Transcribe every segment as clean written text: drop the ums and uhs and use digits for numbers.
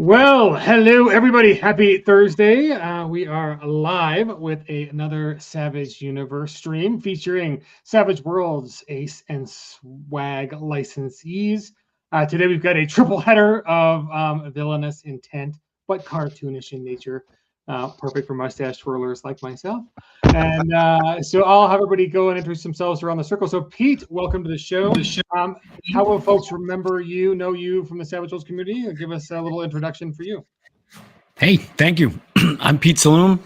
Well, hello everybody. Happy Thursday. We are live with another Savage Universe stream featuring Savage Worlds Ace and Swag licensees. Today we've got a triple header of villainous intent, but cartoonish in nature. Perfect for mustache twirlers like myself. And so I'll have everybody go and introduce themselves around the circle. So Pete, welcome to the show. How will folks remember you, know you from the Savage Worlds community? Give us a little introduction for you. Hey, thank you. I'm Pete Saloom.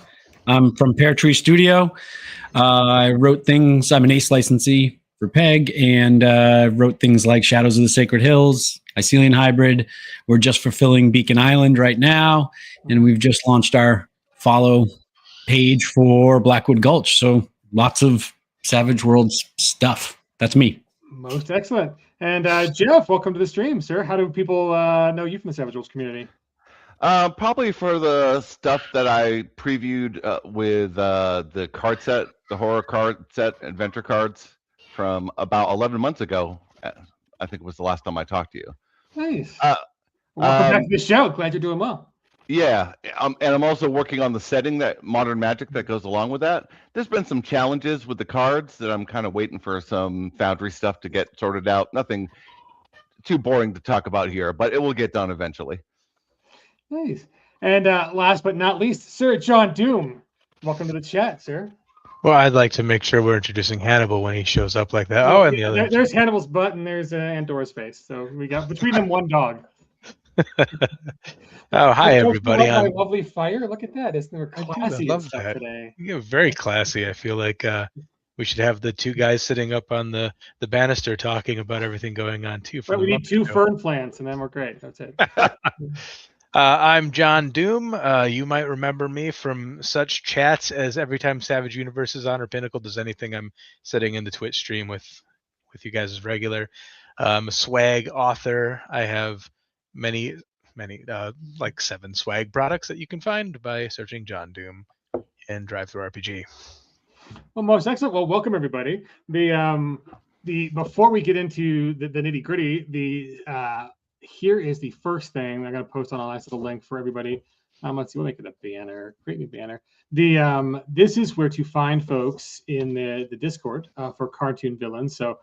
I'm from Pear Studio. I wrote things. I'm an Ace licensee for PEG and wrote things like Shadows of the Sacred Hills, Icelian Hybrid. We're just fulfilling Beacon Island right now, and we've just launched our follow page for Blackwood Gulch. So lots of Savage Worlds stuff. That's me. Most excellent. And Jeff, welcome to the stream, sir. How do people know you from the Savage Worlds community? Probably for the stuff that I previewed with the card set, the horror card set, adventure cards from about 11 months ago. I think it was the last time I talked to you. Nice. Welcome back to the show. Glad you're doing well. Yeah, and I'm also working on the setting, that Modern Magic that goes along with that. There's been some challenges with the cards that I'm kind of waiting for some Foundry stuff to get sorted out. Nothing too boring to talk about here, but it will get done eventually. Nice. And last but not least, Sir JohnDoom. Welcome to the chat, sir. Well, I'd like to make sure we're introducing Hannibal when he shows up like that. Oh, and the other. There's Hannibal's butt and there's Andorra's face. So we got between them one dog. Oh, hi everybody! My lovely fire. Look at that! Isn't there classy stuff today? You're very classy. I feel like we should have the two guys sitting up on the banister talking about everything going on too. Right, we need two fern plants, and then we're great. That's it. I'm JohnDoom. You might remember me from such chats as every time Savage Universe is on or Pinnacle does anything. I'm sitting in the Twitch stream with you guys as regular. I'm a swag author. I have many like 7 swag products that you can find by searching JohnDoom and DriveThruRPG. Well, most excellent. Well, welcome everybody. The before we get into the nitty gritty, here is the first thing I'm going to post on a nice little link for everybody. Let's see, we'll make it a banner. Create new banner. This is where to find folks in the Discord for Cartoon Villains. So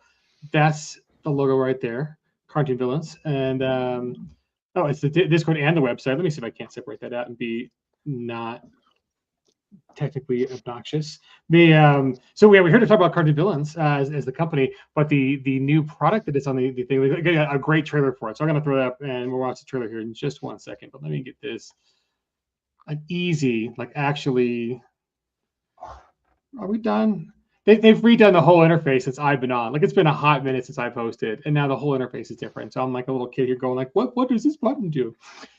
that's the logo right there, Cartoon Villains, and oh, it's the Discord and the website. Let me see if I can't separate that out and be not technically obnoxious. So we're here to talk about Cartoon Villains as the company, but the new product that is on the thing, we got a great trailer for it. So I'm going to throw that up, and we'll watch the trailer here in just 1 second. But let me get this like easy, like actually. Are we done? They've redone the whole interface since I've been on. Like it's been a hot minute since I posted, and now the whole interface is different. So I'm like a little kid here going like, what does this button do?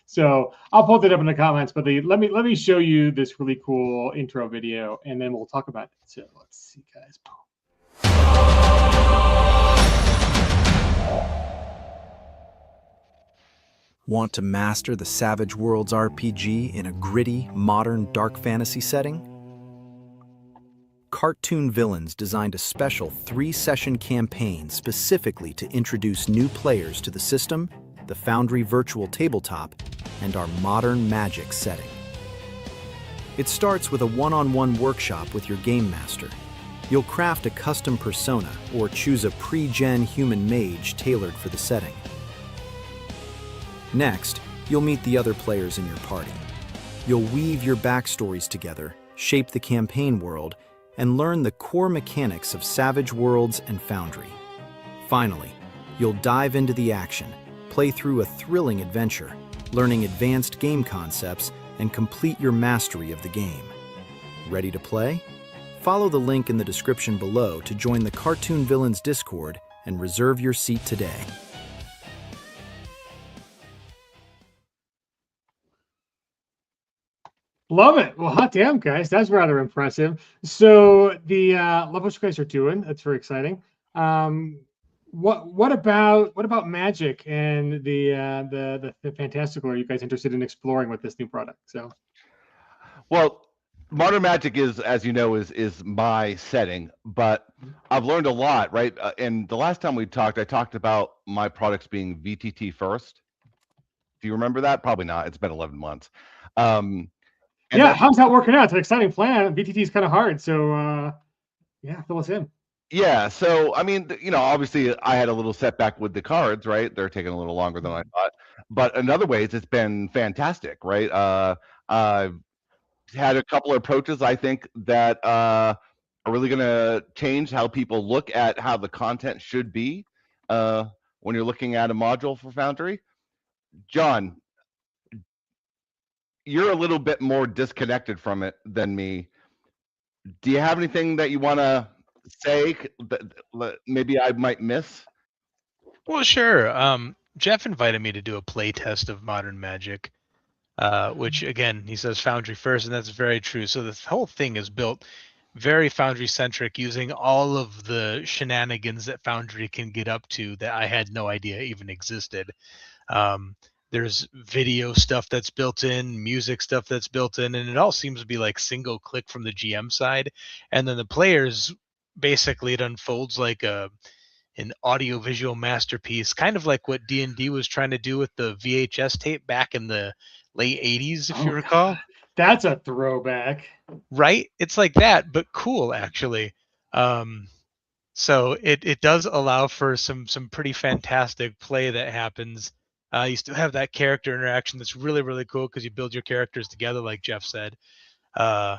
So I'll post it up in the comments. But let me show you this really cool intro video, and then we'll talk about it. So let's see, guys. Want to master the Savage Worlds RPG in a gritty, modern, dark fantasy setting? Cartoon Villains designed a special 3-session campaign specifically to introduce new players to the system, the Foundry virtual tabletop, and our modern magic setting. It starts with a one-on-one workshop with your game master. You'll craft a custom persona or choose a pre-gen human mage tailored for the setting. Next, you'll meet the other players in your party. You'll weave your backstories together, shape the campaign world, and learn the core mechanics of Savage Worlds and Foundry. Finally, you'll dive into the action, play through a thrilling adventure, learning advanced game concepts, and complete your mastery of the game. Ready to play? Follow the link in the description below to join the Cartoon Villains Discord and reserve your seat today. Love it. Well, hot damn, guys, that's rather impressive. So love what you guys are doing. That's very exciting. What about magic and the fantastical? Are you guys interested in exploring with this new product? So, well, Modern Magic is, as you know, is my setting, but I've learned a lot, right? And the last time we talked, I talked about my products being VTT first, Do you remember that? Probably not. It's been 11 months. Yeah, how's that working out? It's an exciting plan. VTT is kind of hard, so yeah, fill us in. Yeah, so I mean, obviously I had a little setback with the cards, right? They're taking a little longer than I thought. But in other ways, it's been fantastic, right? I've had a couple of approaches I think that are really going to change how people look at how the content should be when you're looking at a module for Foundry. John, you're a little bit more disconnected from it than me. Do you have anything that you want to say that maybe I might miss? Well, sure. Jeff invited me to do a play test of Modern Magic, which again, he says Foundry first, and that's very true. So this whole thing is built very Foundry centric, using all of the shenanigans that Foundry can get up to that I had no idea even existed. There's video stuff that's built in, music stuff that's built in, and it all seems to be like single click from the GM side. And then the players, basically it unfolds like an audio-visual masterpiece, kind of like what D&D was trying to do with the VHS tape back in the late 80s, if you recall. God. That's a throwback. Right? It's like that, but cool, actually. So it does allow for some pretty fantastic play that happens. You still have that character interaction that's really, really cool because you build your characters together, like Jeff said. And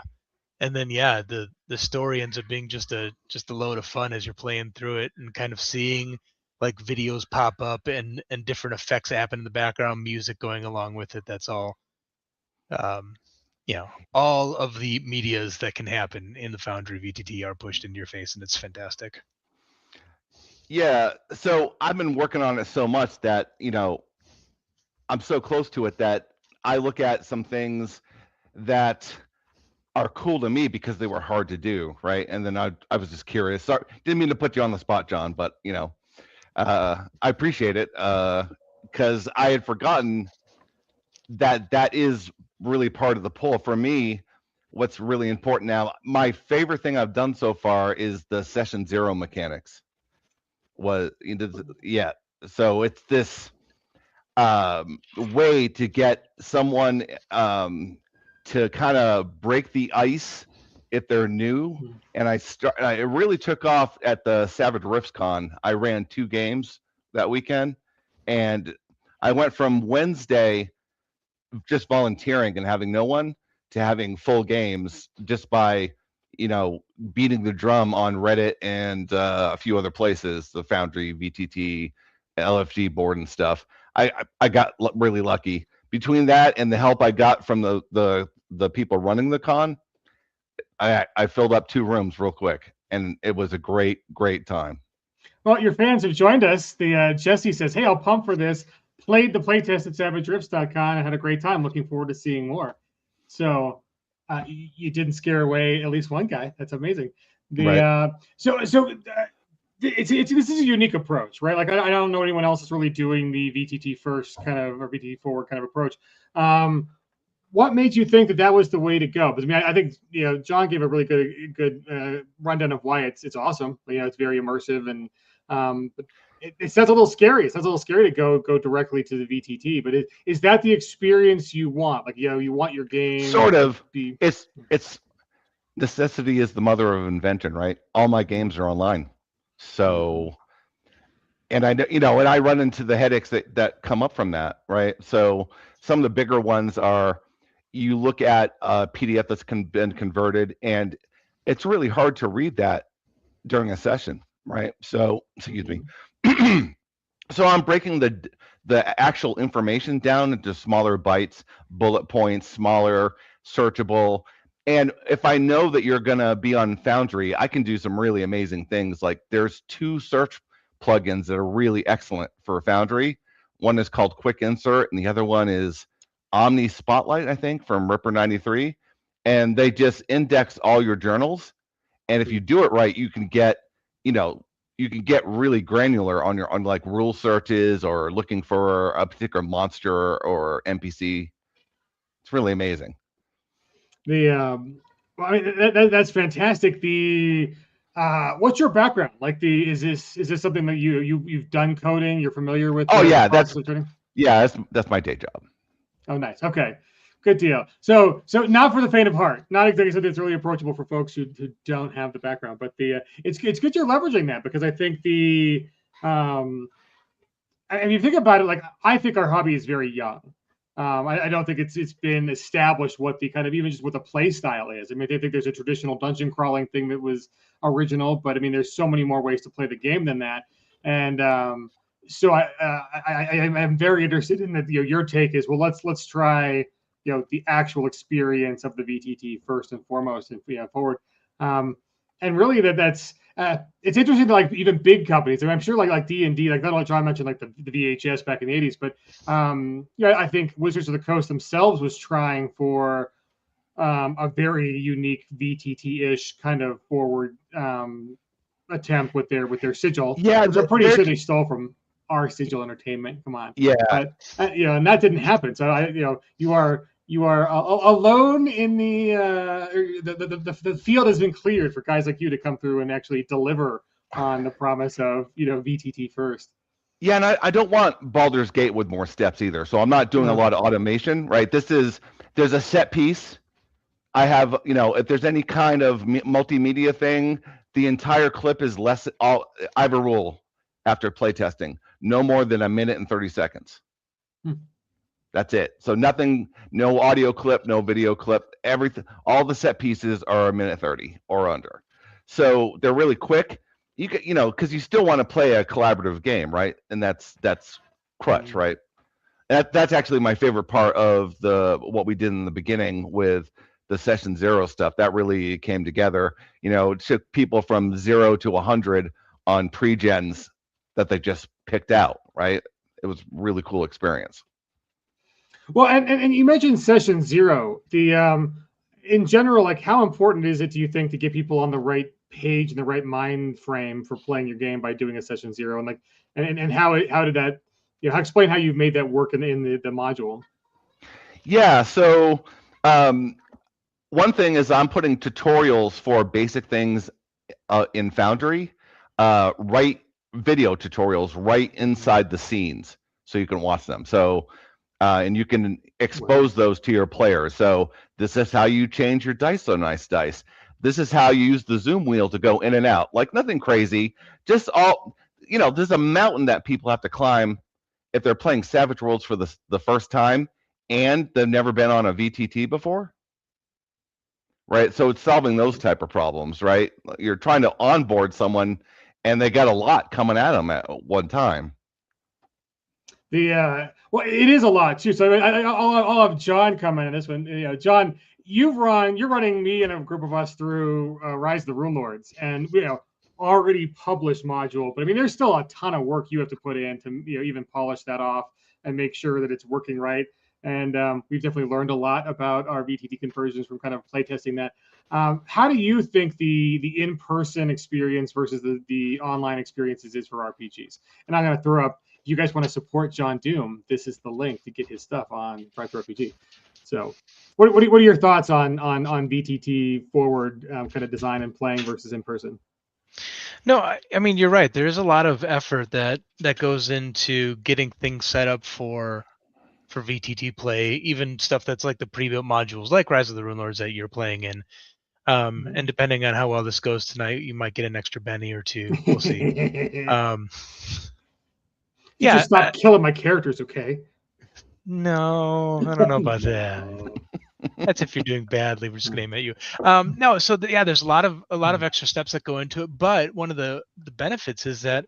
then yeah, the story ends up being just a load of fun as you're playing through it and kind of seeing like videos pop up and different effects happen in the background, music going along with it. That's all all of the medias that can happen in the Foundry VTT are pushed into your face, and it's fantastic. Yeah, so I've been working on it so much that I'm so close to it that I look at some things that are cool to me because they were hard to do, right? And then I was just curious. Sorry, didn't mean to put you on the spot, John, but I appreciate it because I had forgotten that is really part of the pull for me. What's really important now, my favorite thing I've done so far is the session 0 mechanics. So it's this way to get someone to kind of break the ice if they're new. And it really took off at the Savage Rifts Con. I ran 2 games that weekend, and I went from Wednesday just volunteering and having no one to having full games just by beating the drum on Reddit and a few other places, the Foundry, VTT, LFG board and stuff. I got really lucky. Between that and the help I got from the people running the con, I filled up 2 rooms real quick, and it was a great time. Well, your fans have joined us. The Jesse says, "Hey, I'll pump for this. Played the playtest at SavageRifts.con and had a great time. Looking forward to seeing more." So you didn't scare away at least one guy. That's amazing. Right. This is a unique approach, right? Like I don't know anyone else that's really doing the VTT first kind of or VTT forward kind of approach. What made you think that was the way to go? Because I mean, I think John gave a really good rundown of why it's awesome. It's very immersive and it sounds a little scary. It sounds a little scary to go directly to the VTT. But is that the experience you want? Like you want your game sort of. It's necessity is the mother of invention, right? All my games are online. So, and I and I run into the headaches that come up from that, right? So some of the bigger ones are you look at a PDF that's been converted, and it's really hard to read that during a session, right? So, excuse me. So I'm breaking the actual information down into smaller bites, bullet points, smaller, searchable. And if I know that you're going to be on Foundry, I can do some really amazing things. Like there's 2 search plugins that are really excellent for Foundry. One is called Quick Insert, and the other one is Omni Spotlight, I think, from Ripper 93. And they just index all your journals. And if you do it right, you can get, really granular on like rule searches or looking for a particular monster or NPC. It's really amazing. That's fantastic. What's your background? Like is this something that you've done coding? You're familiar with? Oh yeah, Yeah, that's my day job. Oh, nice. Okay, good deal. So not for the faint of heart. Not exactly something that's really approachable for folks who don't have the background. But it's good you're leveraging that, because I think I mean, you think about it, like, I think our hobby is very young. I don't think it's been established what the kind of, even just what the play style is. I mean, I think there's a traditional dungeon crawling thing that was original, but I mean, there's so many more ways to play the game than that. And so I'm very interested in that. Your take is, well, let's try the actual experience of the VTT first and foremost, and forward. And really that's. It's interesting that, like, even big companies, and I'm sure like D&D, like, not only John mentioned like the VHS back in the 80s, but I think Wizards of the Coast themselves was trying for a very unique VTT-ish kind of forward attempt with their sigil, which I'm pretty sure they stole from our Sigil Entertainment. Come on. Yeah. But and that didn't happen. So you are alone in the field has been cleared for guys like you to come through and actually deliver on the promise of VTT first. Yeah, and I don't want Baldur's Gate with more steps either. So I'm not doing a lot of automation, right? There's a set piece. I have, if there's any kind of multimedia thing, the entire clip is less. I have a rule after playtesting: no more than 1 minute and 30 seconds. That's it. So nothing, no audio clip, no video clip, everything, all the set pieces are 1 minute 30 or under. So they're really quick. You can, because you still want to play a collaborative game, right? And that's crutch, right? That's actually my favorite part of what we did in the beginning with the session 0 stuff. That really came together. It took people from 0 to 100 on pre-gens that they just picked out, right? It was a really cool experience. Well, and you mentioned session 0. In general, like, how important is it, do you think, to get people on the right page and the right mind frame for playing your game by doing a session 0? And how did that, explain how you've made that work in the module? Yeah. So one thing is, I'm putting tutorials for basic things in Foundry, right? Video tutorials right inside the scenes, so you can watch them. So and you can expose those to your players. So this is how you change your dice so nice dice. This is how you use the zoom wheel to go in and out. Like, nothing crazy. Just all, there's a mountain that people have to climb if they're playing Savage Worlds for the first time and they've never been on a VTT before. Right? So it's solving those type of problems, right? You're trying to onboard someone and they got a lot coming at them at one time. Well, it is a lot too. So I'll have John come in on this one. John, you're running me and a group of us through Rise of the Rune Lords, and already published module. But I mean, there's still a ton of work you have to put in to even polish that off and make sure that it's working right. And we've definitely learned a lot about our VTT conversions from kind of playtesting that. How do you think the in-person experience versus the online experiences is for RPGs? And I'm going to throw up, if you guys want to support JohnDoom, this is the link to get his stuff on Drive Thru RPG. So what are your thoughts on VTT forward kind of design and playing versus in person? No, I mean, you're right. There is a lot of effort that goes into getting things set up for VTT play, even stuff that's like the pre-built modules, like Rise of the Rune Lords that you're playing in. And depending on how well this goes tonight, you might get an extra Benny or two. We'll see. Just stop killing my characters, okay? No, I don't know about that. That's if you're doing badly. We're just gonna aim at you. No, so there's a lot of extra steps that go into it. But one of the benefits is that,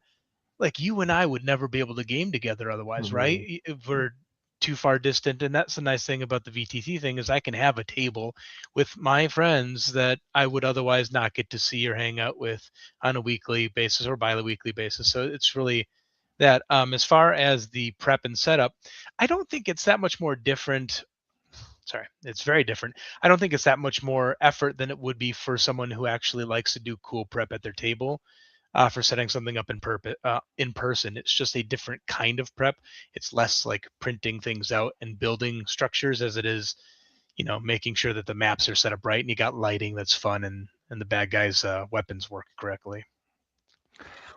like, you and I would never be able to game together otherwise, right? If we're too far distant. And that's the nice thing about the VTT thing, is I can have a table with my friends that I would otherwise not get to see or hang out with on a weekly basis or bi-weekly basis. So it's really that. As far as the prep and setup, I don't think it's that much more different. Sorry, it's very different. I don't think it's that much more effort than it would be for someone who actually likes to do cool prep at their table. For setting something up in person. It's just a different kind of prep. It's less like printing things out and building structures as it is, making sure that the maps are set up right and you got lighting that's fun and the bad guys' weapons work correctly.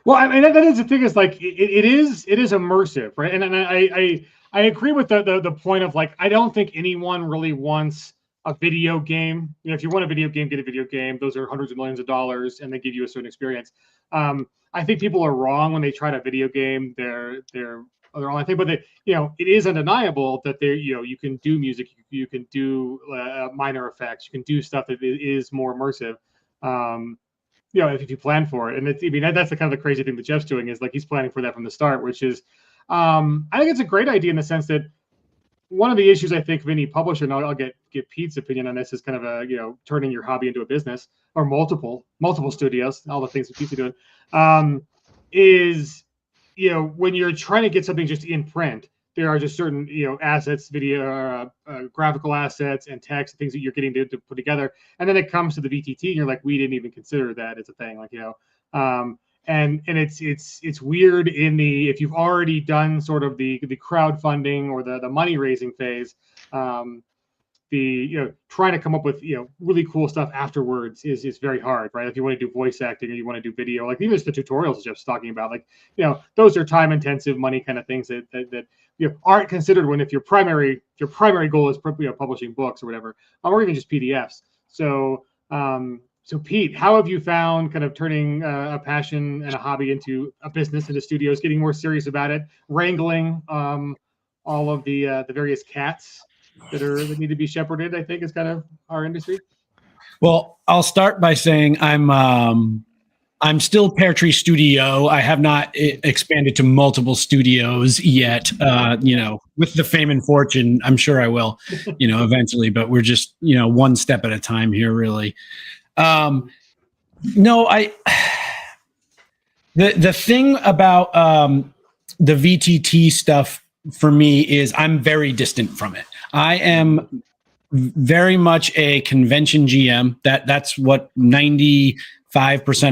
Well, I mean, that is the thing is like it is immersive, right? And I agree with the point of like I don't think anyone really wants a video game. You know, if you want a video game, get a video game. Those are hundreds of millions of dollars, and they give you a certain experience. I think people are wrong when they try to video game their own thing, but you know, it is undeniable that you can do music, you can do minor effects, you can do stuff that is more immersive. You know, if you plan for it. And I mean, that's the kind of the crazy thing that Jeff's doing is like he's planning for that from the start, which is, I think it's a great idea in the sense that one of the issues I think of any publisher, and I'll get Pete's opinion on this, is kind of a, you know, turning your hobby into a business or multiple studios, all the things that Pete's doing, is, you know, when you're trying to get something just in print, there are just certain, you know, assets, video, graphical assets, and text, things that you're getting to put together. And then it comes to the VTT, and you're like, we didn't even consider that as a thing, like, you know, and it's weird in the if you've already done sort of the crowdfunding or the money raising phase, you know, trying to come up with, you know, really cool stuff afterwards is very hard, right? If you want to do voice acting or you want to do video, like even just the tutorials Jeff's talking about, like, you know, those are time intensive, money kind of things that you know aren't considered when if your primary goal is, you know, publishing books or whatever, or even just PDFs. So so Pete, how have you found kind of turning a passion and a hobby into a business, into studios, getting more serious about it, wrangling all of the various cats that need to be shepherded, I think is kind of our industry? Well, I'll start by saying I'm still Pear Tree Studio. I have not expanded to multiple studios yet. You know, with the fame and fortune, I'm sure I will, you know, eventually, but we're just, you know, one step at a time here, really. No, the thing about the VTT stuff for me is I'm very distant from it. I am very much a convention GM. That's what 95%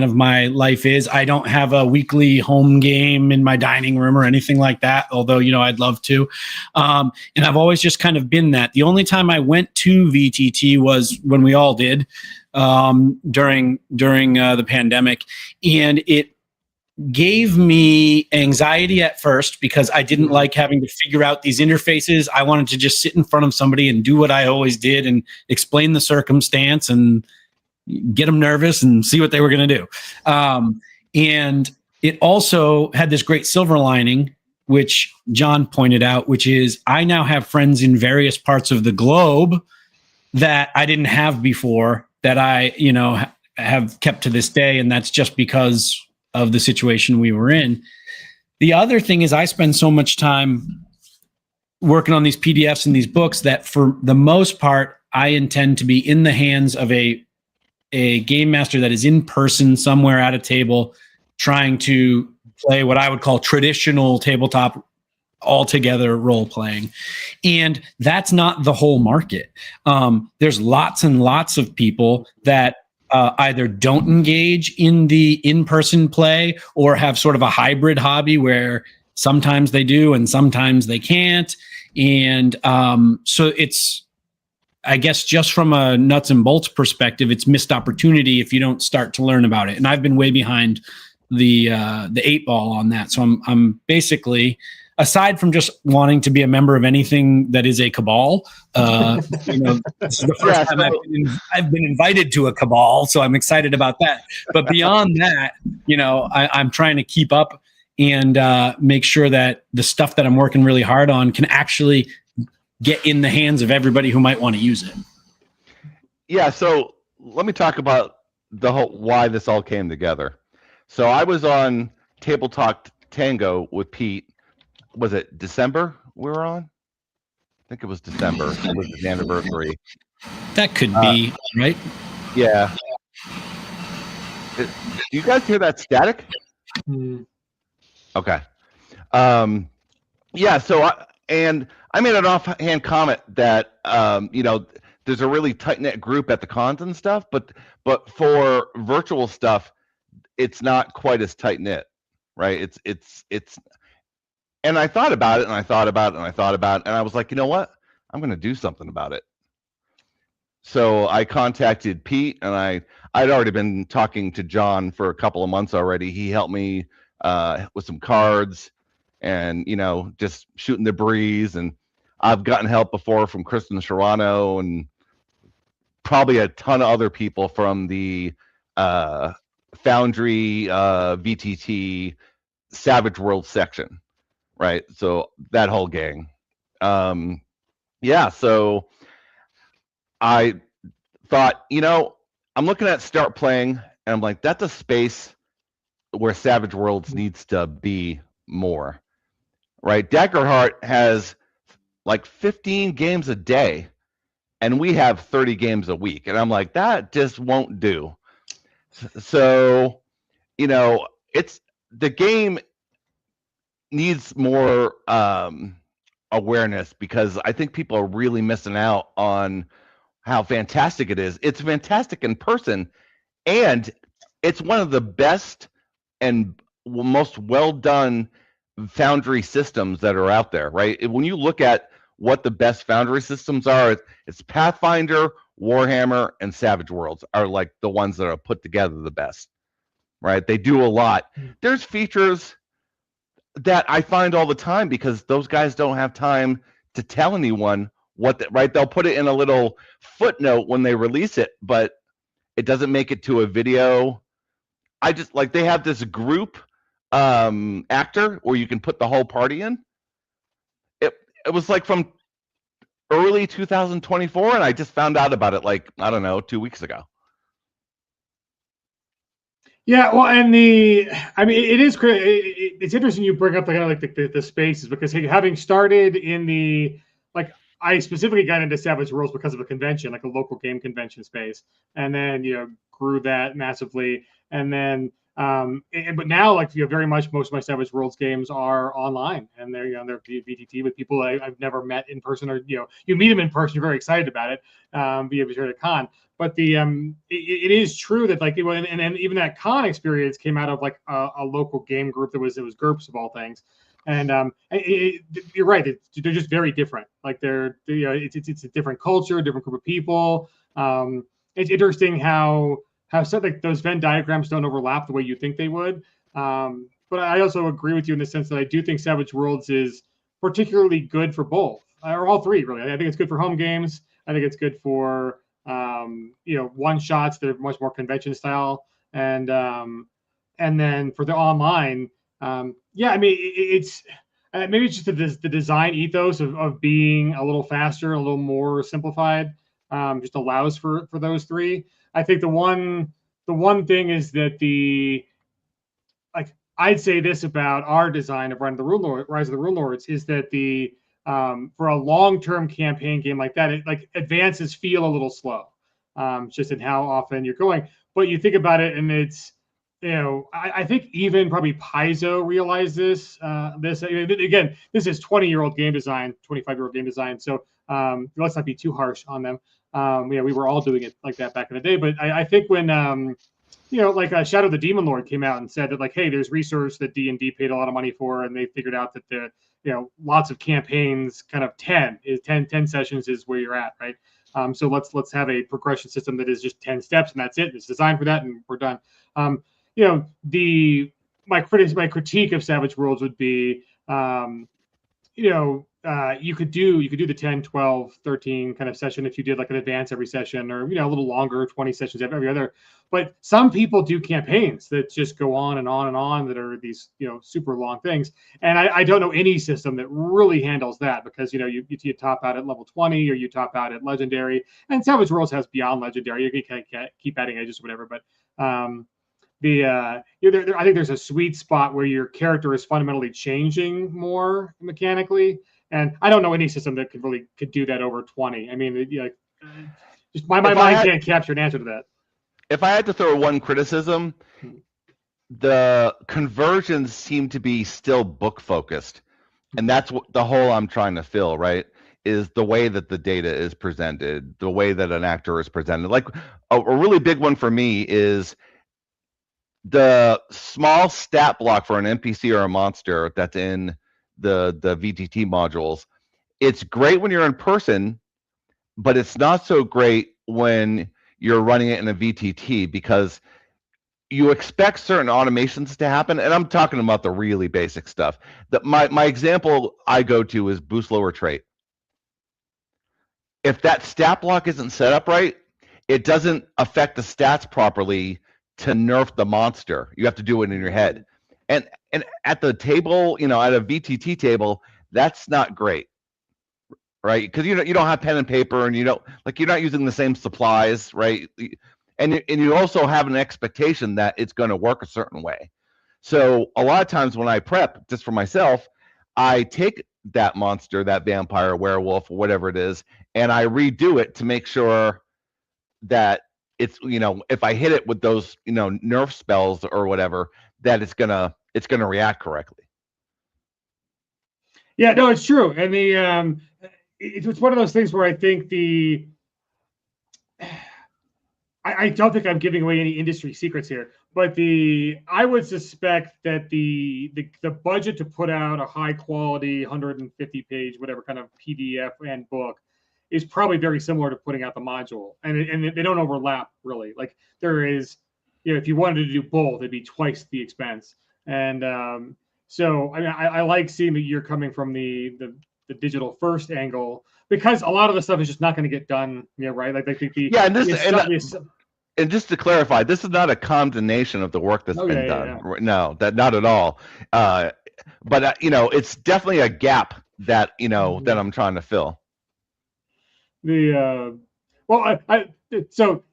of my life is. I don't have a weekly home game in my dining room or anything like that, although, you know, I'd love to. And I've always just kind of been that. The only time I went to VTT was when we all did, during the pandemic, and it gave me anxiety at first because I didn't like having to figure out these interfaces. I wanted to just sit in front of somebody and do what I always did and explain the circumstance and get them nervous and see what they were going to do. And it also had this great silver lining, which John pointed out, which is I now have friends in various parts of the globe that I didn't have before, that I, you know, have kept to this day. And that's just because of the situation we were in. The other thing is I spend so much time working on these PDFs and these books that for the most part, I intend to be in the hands of a game master that is in person somewhere at a table trying to play what I would call traditional tabletop all-together role-playing. And that's not the whole market. There's lots and lots of people that either don't engage in the in-person play or have sort of a hybrid hobby where sometimes they do and sometimes they can't. And so it's, I guess, just from a nuts and bolts perspective, it's missed opportunity if you don't start to learn about it. And I've been way behind the 8 ball on that. So I'm basically, aside from just wanting to be a member of anything that is a cabal, you know, this is the first time I've been invited to a cabal, so I'm excited about that. But beyond that, you know, I'm trying to keep up and make sure that the stuff that I'm working really hard on can actually get in the hands of everybody who might want to use it. Yeah, so let me talk about the whole why this all came together. So I was on Table Talk Tango with Pete. Was it December we were on? I think it was December. It was his anniversary. That could be, right? Yeah. Do you guys hear that static? Okay. Yeah, so I made an offhand comment that, you know, there's a really tight-knit group at the cons and stuff, but for virtual stuff, it's not quite as tight-knit, right? It's and I thought about it, and I thought about it, and I thought about it, and I was like, you know what? I'm going to do something about it. So I contacted Pete, and I'd already been talking to John for a couple of months already. He helped me with some cards and, just shooting the breeze. And I've gotten help before from Kristen Serrano and probably a ton of other people from the Foundry VTT Savage World section, right? So that whole gang. So I thought, I'm looking at start playing, and I'm like, that's a space where Savage Worlds needs to be more, right? Daggerheart has like 15 games a day, and we have 30 games a week. And I'm like, that just won't do. So, it's the game needs more awareness, because I think people are really missing out on how fantastic it is. It's fantastic in person, and it's one of the best and most well done Foundry systems that are out there, right? When you look at what the best Foundry systems are, it's Pathfinder, Warhammer, and Savage Worlds are like the ones that are put together the best, right? They do a lot. There's features that I find all the time because those guys don't have time to tell anyone right? They'll put it in a little footnote when they release it, but it doesn't make it to a video. I just like, they have this group actor where you can put the whole party in. It was like from early 2024, and I just found out about it like, I don't know, 2 weeks ago. Yeah, well, and it is it's interesting you bring up the spaces, because having started in the, like, I specifically got into Savage Worlds because of a convention, like a local game convention space, and then grew that massively, and then but now, like, very much most of my Savage Worlds games are online, and they're they're VTT with people I've never met in person, or you meet them in person, you're very excited about it via a con. But it is true that, like, and even that con experience came out of like a local game group it was GURPS of all things, and you're right, they're just very different. Like, it's a different culture, a different group of people. It's interesting how like those Venn diagrams don't overlap the way you think they would. But I also agree with you in the sense that I do think Savage Worlds is particularly good for both, or all three, really. I think it's good for home games. I think it's good for one shots that are much more convention style, and then for the online, it's maybe it's just the design ethos of being a little faster, a little more simplified, just allows for those three. I think the one thing is that I'd say this about our design of Rise of the Rune Lords is that for a long-term campaign game like that, advances feel a little slow, just in how often you're going. But you think about it, and it's, I think even probably Paizo realized this. Again, this is 20-year-old game design, 25-year-old game design. So let's not be too harsh on them. We were all doing it like that back in the day. But I think when Shadow the Demon Lord came out and said that, like, hey, there's research that D&D paid a lot of money for, and they figured out that lots of campaigns, kind of 10 sessions is where you're at, right? So let's have a progression system that is just 10 steps, and that's it. It's designed for that, and we're done. My critique of Savage Worlds would be, you could do the 10, 12, 13 kind of session if you did like an advance every session, or a little longer, 20 sessions every other. But some people do campaigns that just go on and on and on, that are these super long things, and I don't know any system that really handles that, because you top out at level 20, or you top out at legendary, and Savage Worlds has beyond legendary. You can keep adding edges or whatever, but I think there's a sweet spot where your character is fundamentally changing more mechanically, and I don't know any system that could do that over 20. I mean, just my mind can't capture an answer to that. If I had to throw one criticism, the conversions seem to be still book focused, and that's what the hole I'm trying to fill, right? Is the way that the data is presented, the way that an actor is presented. Like a really big one for me is the small stat block for an NPC or a monster that's in the VTT modules. It's great when you're in person, but it's not so great when you're running it in a VTT, because you expect certain automations to happen, and I'm talking about the really basic stuff. My example I go to is boost lower trait. If that stat block isn't set up right, it doesn't affect the stats properly to nerf the monster. You have to do it in your head. And at the table, at a VTT table, that's not great, right? Because you don't have pen and paper, and you're not using the same supplies, right? And you also have an expectation that it's going to work a certain way. So a lot of times when I prep just for myself, I take that monster, that vampire, werewolf, whatever it is, and I redo it to make sure that it's, if I hit it with those, nerf spells or whatever, that it's gonna react correctly. Yeah, no, it's true. And it's one of those things where I think I don't think I'm giving away any industry secrets here, but I would suspect that the budget to put out a high quality 150 page, whatever kind of PDF and book is probably very similar to putting out the module, and they don't overlap really. Like there is, if you wanted to do both, it'd be twice the expense. And so I mean, I like seeing that you're coming from the digital first angle, because a lot of the stuff is just not going to get done, right? Like and just to clarify, this is not a condemnation of the work that's been done. Yeah. No, that not at all. But it's definitely a gap that that I'm trying to fill. So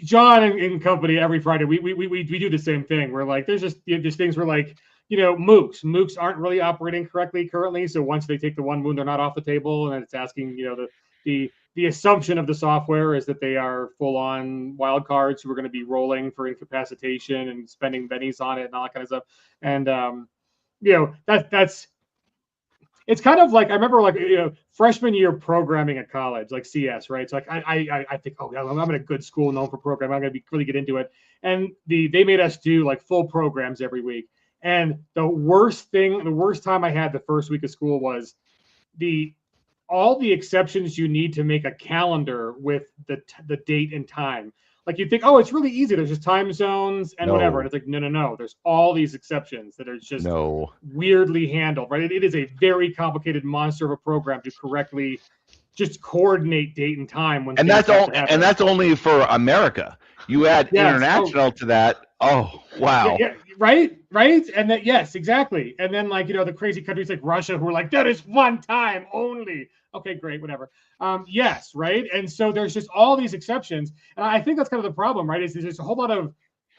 John and company, every Friday we do the same thing. We're like, there's things where like, mooks aren't really operating correctly currently. So once they take the one wound, they're not off the table, and it's asking, the assumption of the software is that they are full on wild cards who are going to be rolling for incapacitation and spending bennies on it and all that kind of stuff. And it's kind of like, I remember like, freshman year programming at college, like CS, right? So like I think, I'm in a good school known for programming, I'm going to really get into it. And they made us do like full programs every week. And the worst time I had the first week of school was all the exceptions you need to make a calendar with the date and time. Like you think, it's really easy. There's just time zones and whatever. And it's like, no. There's all these exceptions that are just weirdly handled, right? It is a very complicated monster of a program to correctly just coordinate date and time. And that's only for America. You add international to that. Oh, wow. Yeah, right. And that, yes, exactly. And then like, the crazy countries like Russia who are like, that is one time only. Okay, great, whatever. Yes, right. And so there's just all these exceptions. And I think that's kind of the problem, right? Is there's a whole lot of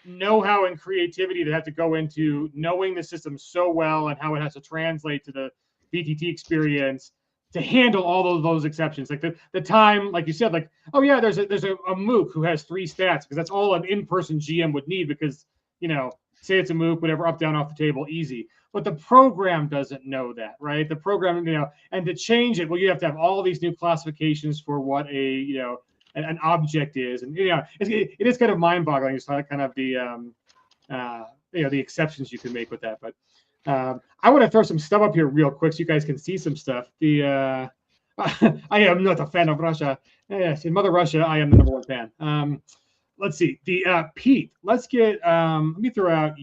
know-how and creativity that have to go into knowing the system so well and how it has to translate to the VTT experience to handle all of those exceptions. Like the time, like you said, like, there's a mook who has 3 stats, because that's all an in-person GM would need, because, say it's a mook, whatever, up, down, off the table, easy. But the program doesn't know that, right? The program, and to change it, you have to have all these new classifications for what an object is. And, it is kind of mind-boggling, just kind of the exceptions you can make with that. But I want to throw some stuff up here real quick so you guys can see some stuff. I am not a fan of Russia. Yes, in Mother Russia, I am the #1 fan. Let's see. Pete, let's get, let me throw up.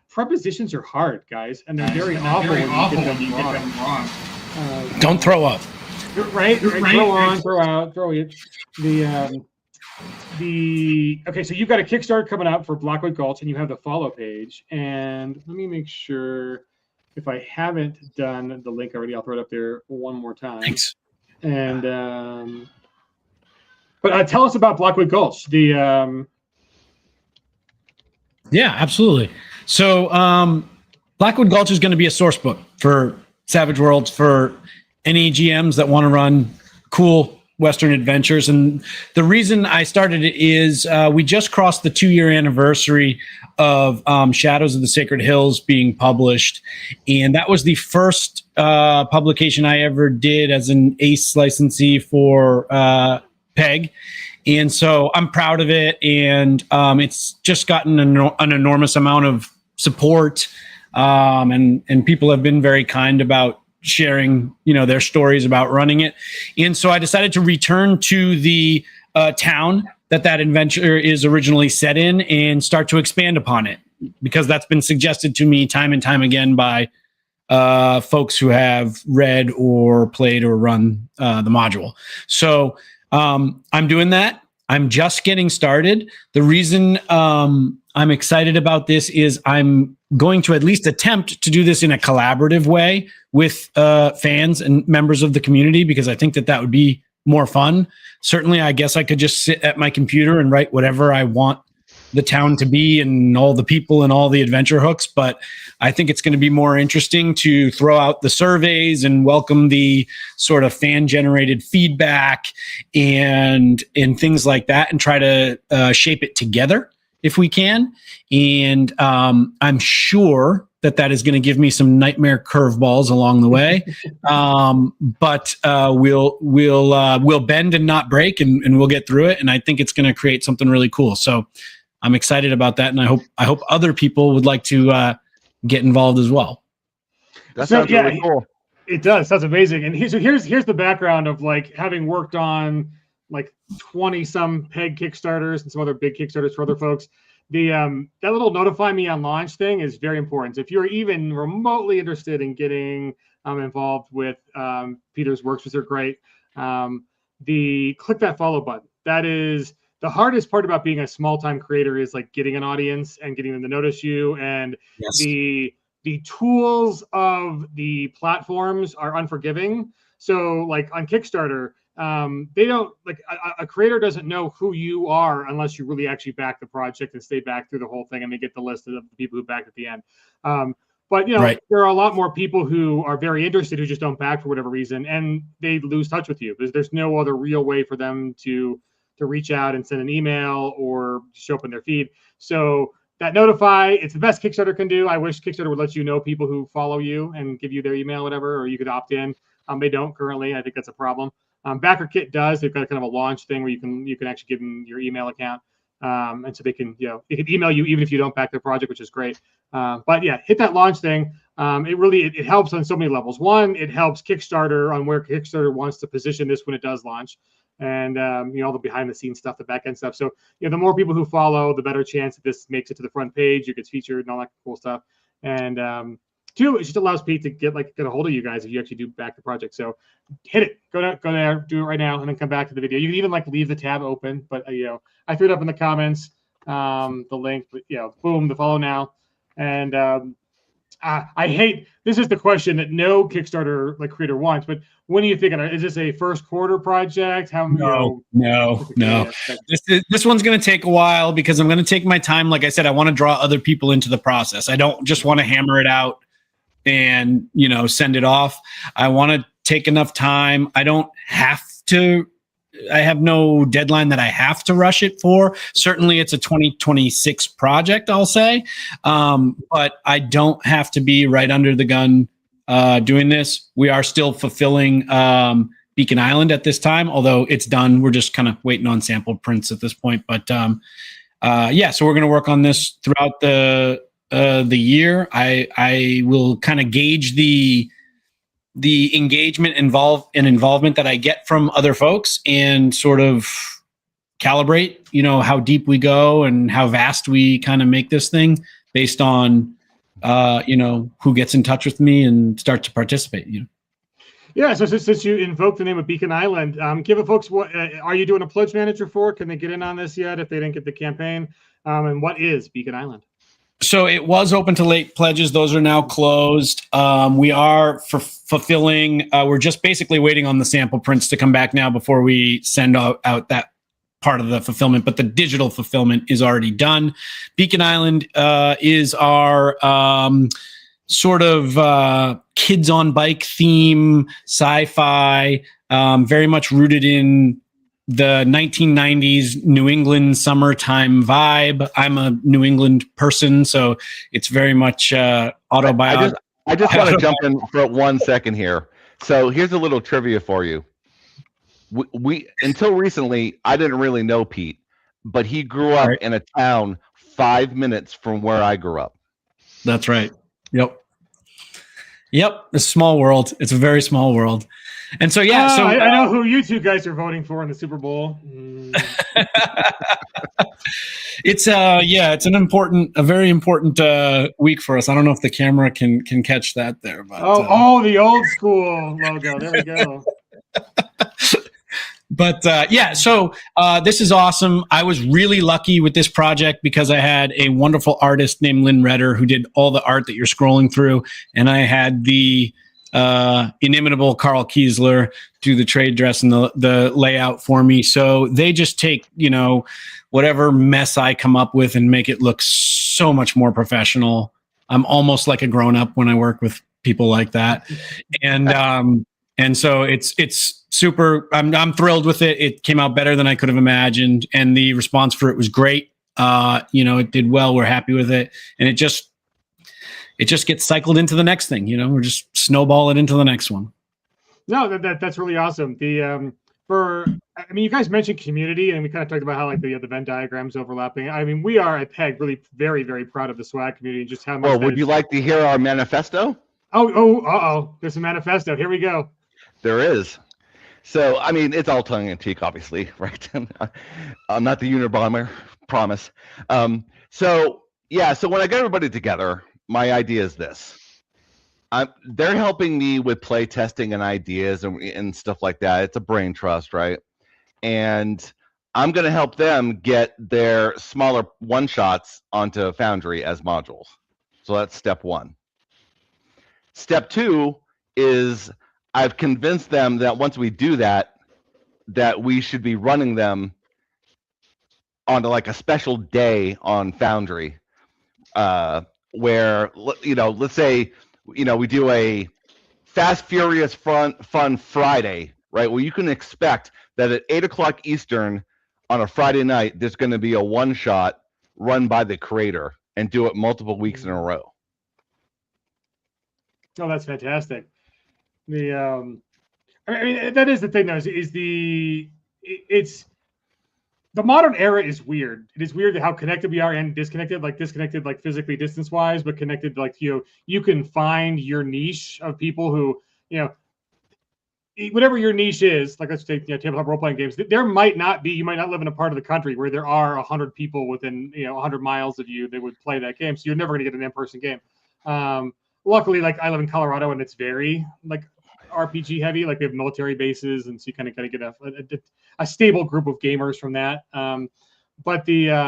Prepositions are hard, guys, and they're very awful when you get them wrong. Don't throw up. Right? Throw on, throw out, throw it. Okay, so you've got a Kickstarter coming up for Blackwood Gulch, and you have the follow page. And let me make sure, if I haven't done the link already, I'll throw it up there one more time. Thanks. And but tell us about Blackwood Gulch. Yeah, absolutely. So Blackwood Gulch is going to be a source book for Savage Worlds for any GMs that want to run cool Western adventures. And the reason I started it is we just crossed the 2-year anniversary of Shadows of the Sacred Hills being published. And that was the first publication I ever did as an ACE licensee for PEG. And so I'm proud of it. And it's just gotten an enormous amount of support. And people have been very kind about sharing, their stories about running it. And so I decided to return to the town that adventure is originally set in and start to expand upon it, because that's been suggested to me time and time again by folks who have read or played or run the module. So I'm doing that. I'm just getting started. The reason I'm excited about this is I'm going to at least attempt to do this in a collaborative way with fans and members of the community, because I think that would be more fun. Certainly, I guess I could just sit at my computer and write whatever I want the town to be and all the people and all the adventure hooks, but I think it's going to be more interesting to throw out the surveys and welcome the sort of fan generated feedback and things like that, and try to shape it together if we can. And I'm sure that is going to give me some nightmare curveballs along the way, but we'll bend and not break, and we'll get through it. And I think it's going to create something really cool. So I'm excited about that, and I hope other people would like to get involved as well. That sounds really cool. It does. That's amazing. And here's the background of like having worked on like 20 some PEG Kickstarters and some other big Kickstarters for other folks. The that little notify me on launch thing is very important. If you're even remotely interested in getting involved with Peter's works, which are great, the click that follow button. That is the hardest part about being a small-time creator, is like getting an audience and getting them to notice you. And Yes. the tools of the platforms are unforgiving. So like on Kickstarter, they don't like a creator doesn't know who you are unless you really actually back the project and stay back through the whole thing, and they get the list of the people who backed at the end. But you know, Right. There are a lot more people who are very interested who just don't back for whatever reason, and they lose touch with you. There's no other real way for them to reach out and send an email or show up in their feed. So that notify, it's the best Kickstarter can do. I wish Kickstarter would let you know people who follow you and give you their email, whatever, or you could opt in. They don't currently. I think that's a problem. BackerKit does. They've got kind of a launch thing where you can actually give them your email account, and so they can email you even if you don't back their project, which is great. But yeah, hit that launch thing. It helps on so many levels. One, it helps Kickstarter on where Kickstarter wants to position this when it does launch, and all the behind the scenes stuff, the back end stuff. So the more people who follow, the better chance that this makes it to the front page, it gets featured and all that cool stuff. And two, it just allows Pete to get a hold of you guys if you actually do back the project. So hit it, go there, do it right now, and then come back to the video. You can even leave the tab open, but I threw it up in the comments, the link, but boom, the follow now. And I hate, this is the question that no Kickstarter creator wants, but when are you thinking? Is this a first quarter project? No. This one's going to take a while, because I'm going to take my time. Like I said, I want to draw other people into the process. I don't just want to hammer it out and send it off. I want to take enough time. I have no deadline that I have to rush it for. Certainly it's a 2026 project, I'll say. But I don't have to be right under the gun doing this. We are still fulfilling Beacon Island at this time, although it's done. We're just kind of waiting on sample prints at this point. But so we're going to work on this throughout the year. I will kind of gauge the engagement involvement that I get from other folks, and sort of calibrate, how deep we go and how vast we kind of make this thing based on, who gets in touch with me and start to participate. Yeah. So since you invoked the name of Beacon Island, give folks what are you doing a pledge manager for? Can they get in on this yet if they didn't get the campaign? And what is Beacon Island? So it was open to late pledges. Those are now closed. We are fulfilling. We're just basically waiting on the sample prints to come back now before we send out that part of the fulfillment. But the digital fulfillment is already done. Beacon Island is our sort of kids on bike theme, sci-fi, very much rooted in the 1990s New England summertime vibe. I'm a New England person, so it's very much autobiographical. I just want to jump in for 1 second here. So here's a little trivia for you. We until recently, I didn't really know Pete, but he grew up in a town 5 minutes from where I grew up. That's right. Yep. It's a small world. It's a very small world. And so, yeah, so I know who you two guys are voting for in the Super Bowl. it's a very important week for us. I don't know if the camera can catch that there, but the old school logo. There we go. But so this is awesome. I was really lucky with this project because I had a wonderful artist named Lynn Redder who did all the art that you're scrolling through, and I had the inimitable Carl Kiesler do the trade dress and the layout for me. So they just take, whatever mess I come up with and make it look so much more professional. I'm almost like a grown up when I work with people like that. And so it's super. I'm thrilled with it. It came out better than I could have imagined, and the response for it was great. It did well. We're happy with it, and it just gets cycled into the next thing. We're just snowball it into the next one. No, that's really awesome. You guys mentioned community, and we kind of talked about how like the Venn diagrams overlapping. I mean, we are at PEG really very, very proud of the swag community and just how much. Well, would you like to hear our manifesto? There's a manifesto. Here we go. There is. So, I mean, it's all tongue in cheek, obviously, right? I'm not the Unabomber, promise. So when I get everybody together, my idea is this. They're helping me with play testing and ideas and stuff like that. It's a brain trust, right? And I'm going to help them get their smaller one-shots onto Foundry as modules. So that's step one. Step two is I've convinced them that once we do that we should be running them onto like a special day on Foundry, where let's say we do a Fast Furious Fun Friday, right? Well, you can expect that at 8:00 Eastern on a Friday night, there's going to be a one shot run by the creator and do it multiple weeks in a row. Oh, that's fantastic. That is the thing, though. The modern era is weird. It is weird how connected we are and disconnected, like physically distance-wise, but connected, like, you can find your niche of people who, whatever your niche is, like let's take tabletop role-playing games, you might not live in a part of the country where there are 100 people within 100 miles of you that would play that game, so you're never going to get an in-person game. Luckily, like I live in Colorado and it's very like RPG heavy, like we have military bases, and so you kind of get a stable group of gamers from that. But it's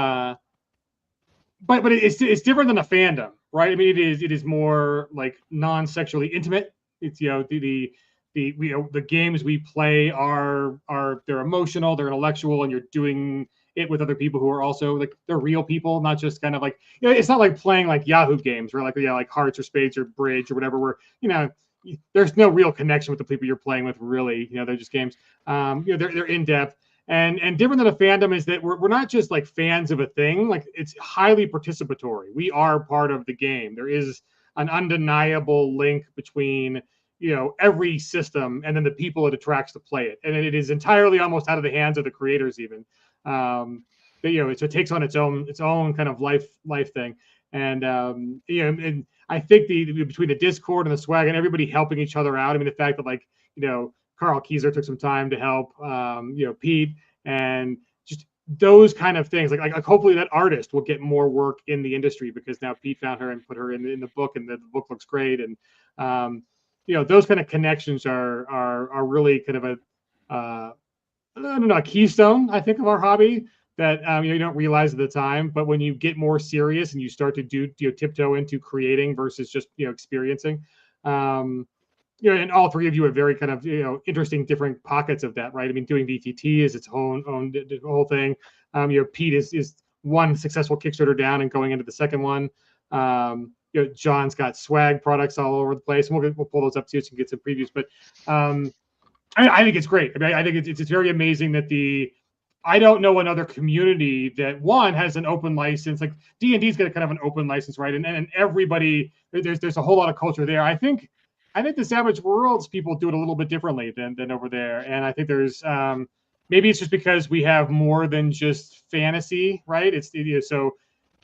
different than a fandom, right? I mean, it is more like non-sexually intimate. It's the games we play are they're emotional, they're intellectual, and you're doing it with other people who are also like they're real people, not just kind of like it's not like playing like Yahoo games where like Hearts or Spades or Bridge or whatever, where there's no real connection with the people you're playing with, really. They're just games. They're in depth and different than a fandom is that we're not just like fans of a thing. Like it's highly participatory. We are part of the game. There is an undeniable link between every system and then the people it attracts to play it, and it is entirely almost out of the hands of the creators even. But it takes on its own kind of life thing, and and I think between the Discord and the swag and everybody helping each other out. I mean, the fact that Carl Kiesler took some time to help Pete, and just those kind of things. Like hopefully that artist will get more work in the industry because now Pete found her and put her in the book, and the book looks great. And those kind of connections are really kind of a keystone, I think, of our hobby that you don't realize at the time, but when you get more serious and you start to do tiptoe into creating versus just experiencing, and all three of you are very kind of interesting different pockets of that, right? I mean, doing VTT is its own whole thing. Pete is one successful Kickstarter down and going into the second one. John's got swag products all over the place, and we'll pull those up too so you can get some previews. But I think it's great. I mean, I think it's very amazing that I don't know another community that one has an open license. Like D&D's got a kind of an open license, right? And everybody, there's a whole lot of culture there. I think the Savage Worlds people do it a little bit differently than over there. And I think there's maybe it's just because we have more than just fantasy, right? It's so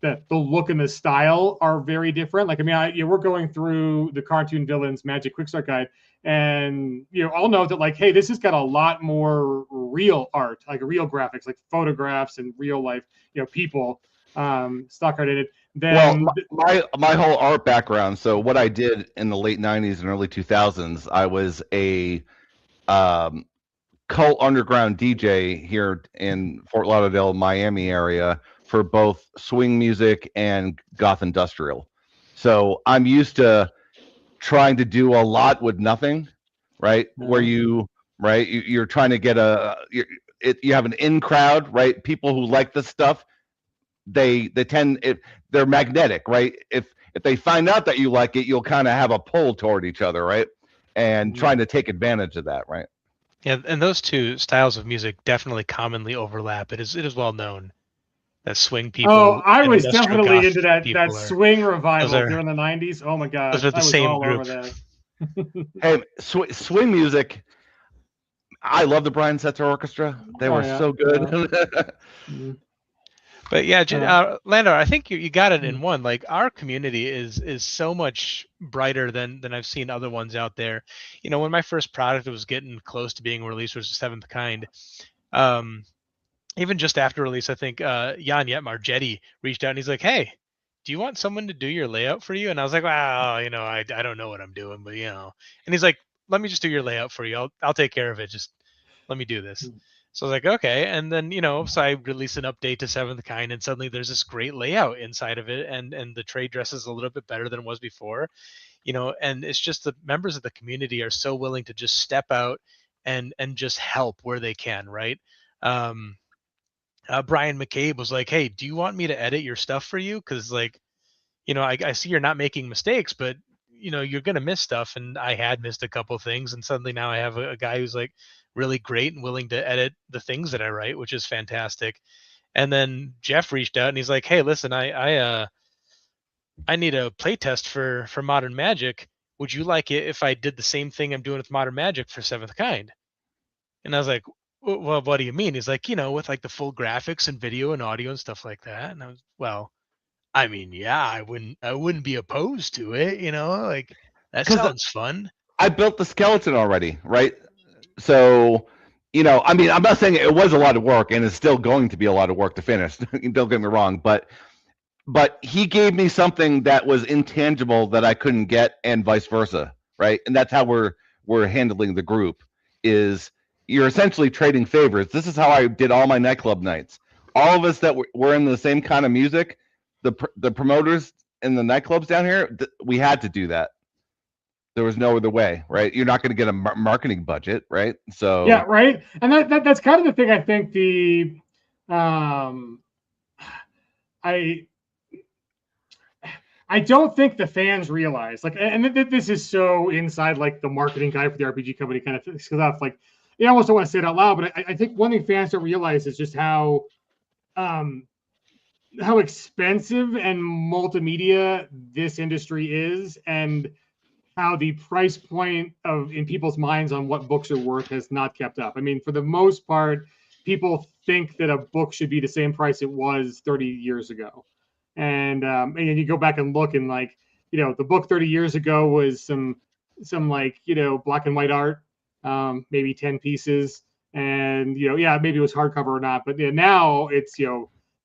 the look and the style are very different. Like, I mean, we're going through the Cartoon Villains Magic Quick Start Guide, and all know that like, hey, this has got a lot more real art, like real graphics, like photographs and real life, people, stock art in it. Then well, my whole art background. So what I did in the late '90s and early 2000s, I was a cult underground DJ here in Fort Lauderdale, Miami area for both swing music and goth industrial. So I'm used to trying to do a lot with nothing, right? Where you're trying to get you have an in crowd, right? People who like this stuff, they're magnetic, right? If they find out that you like it, you'll kind of have a pull toward each other, right? And trying to take advantage of that, right? Yeah, and those two styles of music definitely commonly overlap. It is well known that swing people. Oh, I was industrial definitely goth into that people are- swing revival those are- during the '90s. Oh my god, those are the I was same all group. over that. Hey, swing music. I love the Brian Setzer Orchestra. They were so good. But yeah, Lando, I think you got it in one. Like our community is so much brighter than I've seen other ones out there. When my first product was getting close to being released, was the Seventh Kind. Even just after release, I think Jan Yetmar Jetty reached out and he's like, "Hey, do you want someone to do your layout for you?" And I was like, "Wow, I don't know what I'm doing, but And he's like, "Let me just do your layout for you. I'll take care of it. Just let me do this." So I was like, okay. And then, so I released an update to Seventh Kind and suddenly there's this great layout inside of it. And the trade dress is a little bit better than it was before, and it's just the members of the community are so willing to just step out and just help where they can. Right. Brian McCabe was like, "Hey, do you want me to edit your stuff for you? Cause like, I see you're not making mistakes, but you're going to miss stuff." And I had missed a couple things. And suddenly now I have a guy who's like really great and willing to edit the things that I write, which is fantastic. And then Jeff reached out and he's like, "Hey, listen, I need a play test for Modern Magic. Would you like it if I did the same thing I'm doing with Modern Magic for Seventh Kind?" And I was like, "Well, what do you mean?" He's like, with like the full graphics and video and audio and stuff like that. And I was, well, I mean, yeah, I wouldn't be opposed to it, like that sounds fun. I built the skeleton already, right? So, I mean, I'm not saying it was a lot of work and it's still going to be a lot of work to finish. Don't get me wrong, but he gave me something that was intangible that I couldn't get, and vice versa, right? And that's how we're handling the group. Is you're essentially trading favors. This is how I did all my nightclub nights. All of us that were in the same kind of music, the promoters in the nightclubs down here, we had to do that. There was no other way, right? You're not going to get a marketing budget, right? So yeah, right. And that's kind of the thing. I think I don't think the fans realize, like, and this is so inside, like the marketing guy for the RPG company kind of stuff. Like, I almost don't want to say it out loud, but I think one thing fans don't realize is just how expensive and multimedia this industry is, and how the price point in people's minds on what books are worth has not kept up. I mean, for the most part, people think that a book should be the same price it was 30 years ago. And you go back and look, and like, the book 30 years ago was some like, black and white art, maybe 10 pieces. And, maybe it was hardcover or not, but now it's,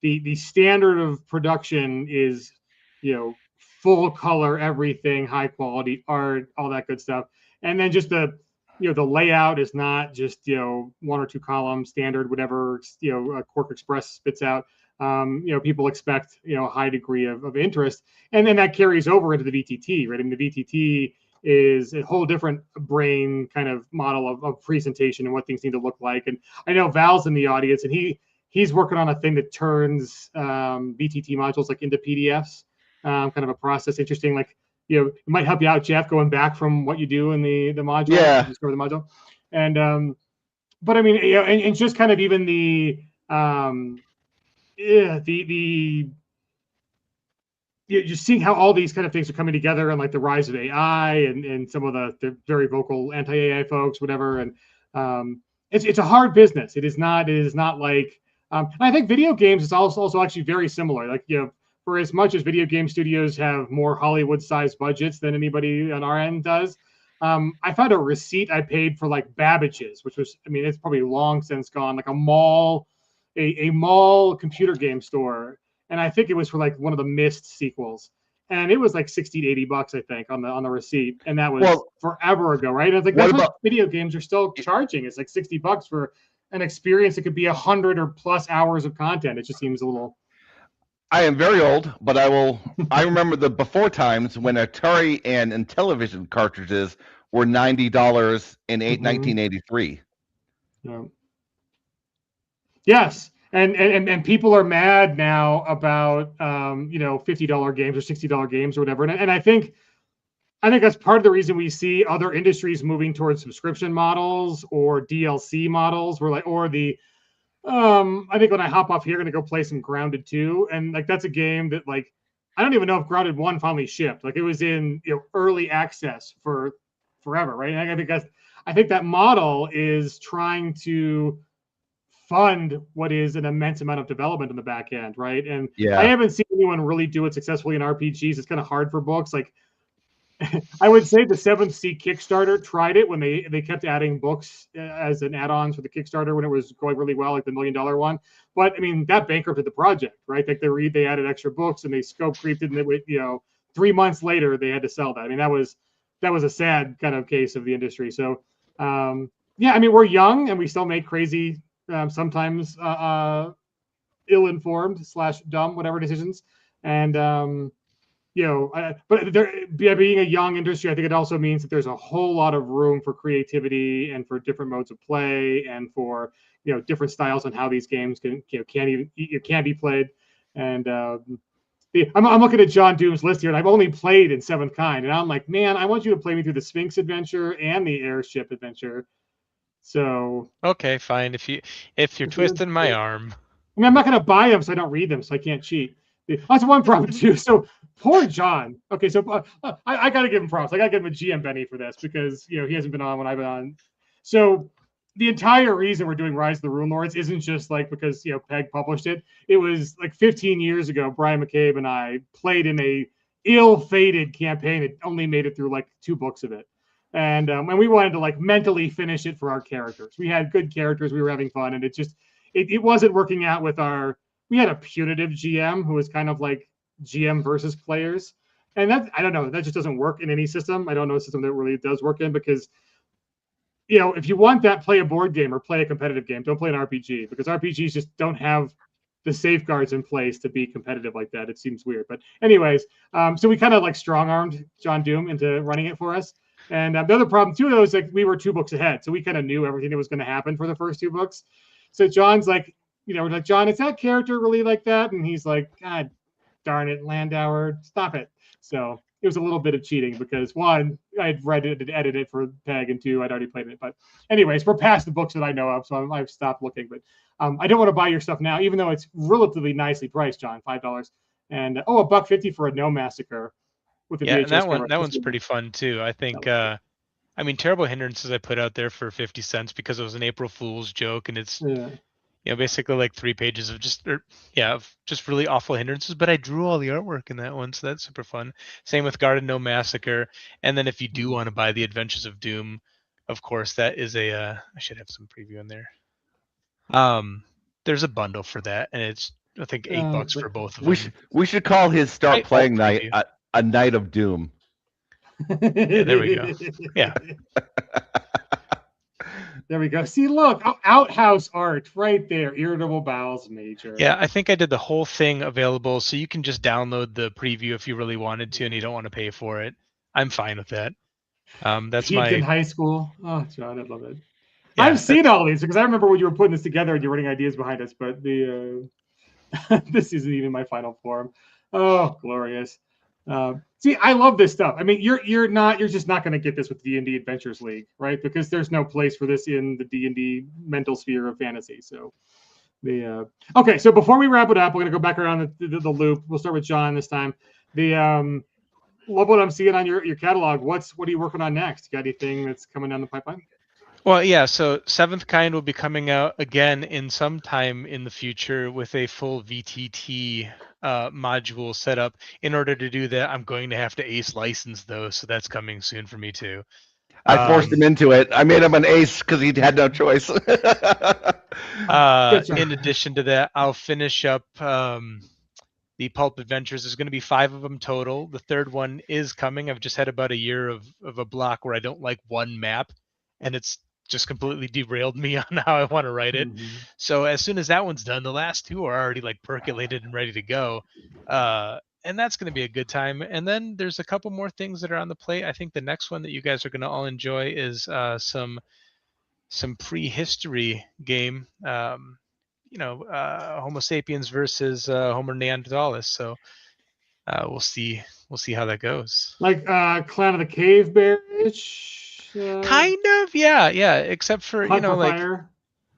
the standard of production is, full color, everything, high quality art, all that good stuff. And then just the layout is not just, 1 or 2 columns standard, whatever, Quark Express spits out. People expect, a high degree of interest. And then that carries over into the VTT, right? I mean, the VTT is a whole different brain kind of model of presentation and what things need to look like. And I know Val's in the audience, and he's working on a thing that turns VTT modules like into PDFs. Kind of a process. Interesting, like, it might help you out, Jeff, going back from what you do in the module. Yeah. Discover the module. And but I mean, and just kind of even the just seeing how all these kind of things are coming together, and like the rise of AI and some of the very vocal anti-AI folks, whatever. And it's a hard business. It is not like and I think video games is also actually very similar. Like, for as much as video game studios have more Hollywood-sized budgets than anybody on our end does, I found a receipt I paid for like Babbage's, which was, I mean, it's probably long since gone, like a mall computer game store. And I think it was for like one of the Myst sequels. And it was like 60 to 80 bucks, I think, on the receipt. And that was forever ago, right? And it's like, that's what video games are still charging. It's like 60 bucks for an experience that could be 100 or plus hours of content. It just seems a little. I am very old, but I remember the before times when Atari and Intellivision cartridges were $90 in 1983. Yeah. Yes. And people are mad now about $50 games or $60 games or whatever. And I think that's part of the reason we see other industries moving towards subscription models or DLC models. I think when I hop off here, I'm gonna go play some Grounded 2, and like that's a game that like I don't even know if Grounded 1 finally shipped. Like it was in early access for forever, right? And I think that model is trying to fund what is an immense amount of development in the back end, right? And I haven't seen anyone really do it successfully in RPGs. It's kind of hard for books. Like I would say the Seventh Sea Kickstarter tried it when they kept adding books as an add-on for the Kickstarter when it was going really well, like the $1 million one. But I mean, that bankrupted the project, right? Like they added extra books and they scope creeped it, and they 3 months later they had to sell that. I mean, that was a sad kind of case of the industry. So I mean, we're young and we still make crazy, sometimes ill-informed / dumb, whatever decisions. And but being a young industry, I think it also means that there's a whole lot of room for creativity and for different modes of play and for different styles on how these games can be played. And I'm looking at JohnDoom's list here, and I've only played in Seventh Kind, and I'm like, man, I want you to play me through the Sphinx adventure and the Airship adventure. So okay, fine. If you're twisting my arm, I mean, I'm not going to buy them, so I don't read them, so I can't cheat. That's one problem too. So poor John. Okay, so I got to give him props. I got to give him a GM Benny for this because he hasn't been on when I've been on. So the entire reason we're doing Rise of the Rune Lords isn't just like because Peg published it. It was like 15 years ago. Brian McCabe and I played in a ill-fated campaign that only made it through like 2 books of it, and we wanted to like mentally finish it for our characters. We had good characters. We were having fun, and it wasn't working out with our. We had a punitive GM who was kind of like GM versus players. And I don't know, that just doesn't work in any system. I don't know a system that really does work in because, if you want that, play a board game or play a competitive game. Don't play an RPG because RPGs just don't have the safeguards in place to be competitive like that. It seems weird. But anyways, so we kind of like strong-armed JohnDoom into running it for us. And the other problem too, though, is like we were 2 books ahead. So we kind of knew everything that was going to happen for the first 2 books. So John's like, we're like, John, is that character really like that? And he's like, God darn it, Landauer, stop it. So it was a little bit of cheating because 1, I had read it and edited it for Peg, and 2, I'd already played it. But anyways, we're past the books that I know of, so I've stopped looking. But I don't want to buy your stuff now, even though it's relatively nicely priced, John, $5. And $1.50 for a No Massacre with the VHS and that one's pretty fun too. I think. I mean, Terrible Hindrances I put out there for 50 cents because it was an April Fool's joke, and it's. Yeah. Basically like 3 pages of just really awful hindrances, but I drew all the artwork in that one, so that's super fun. Same with Garden No Massacre. And then if you do want to buy The Adventures of Doom, of course, that is I should have some preview in there. There's a bundle for that, and it's I think $8 for both of them. We should call his start playing night a Night of Doom. Yeah, there we go. Yeah. There we go. See, look, outhouse art right there. Irritable Bowels Major. Yeah, I think I did the whole thing available, so you can just download the preview if you really wanted to, and you don't want to pay for it. I'm fine with that. That's Peaked in high school. Oh, John, I love it. Yeah, I've seen all these because I remember when you were putting this together and you were running ideas behind us. But this isn't even my final form. Oh, glorious. See, I love this stuff. I mean, you're just not going to get this with D&D Adventures League, right? Because there's no place for this in the D&D mental sphere of fantasy. So, okay. So before we wrap it up, we're going to go back around the loop. We'll start with John this time. Love what I'm seeing on your catalog. What are you working on next? You got anything that's coming down the pipeline? Well, yeah. So Seventh Kind will be coming out again in some time in the future with a full VTT module set up. In order to do that, I'm going to have to Ace license though, so that's coming soon for me too. I forced him into it. I made him an ace because he had no choice. Good job. In addition to that, I'll finish up the Pulp Adventures. There's going to be 5 of them total. The third one is coming. I've just had about a year of a block where I don't like one map, and it's just completely derailed me on how I want to write it. Mhm. So as soon as that one's done, the last 2 are already like percolated and ready to go. And that's going to be a good time. And then there's a couple more things that are on the plate. I think the next one that you guys are going to all enjoy is some prehistory game. Homo sapiens versus Homo neanderthalis. So we'll see how that goes. Like Clan of the Cave Bear-ish. Kind of, yeah. Except for Hunt for like Fire.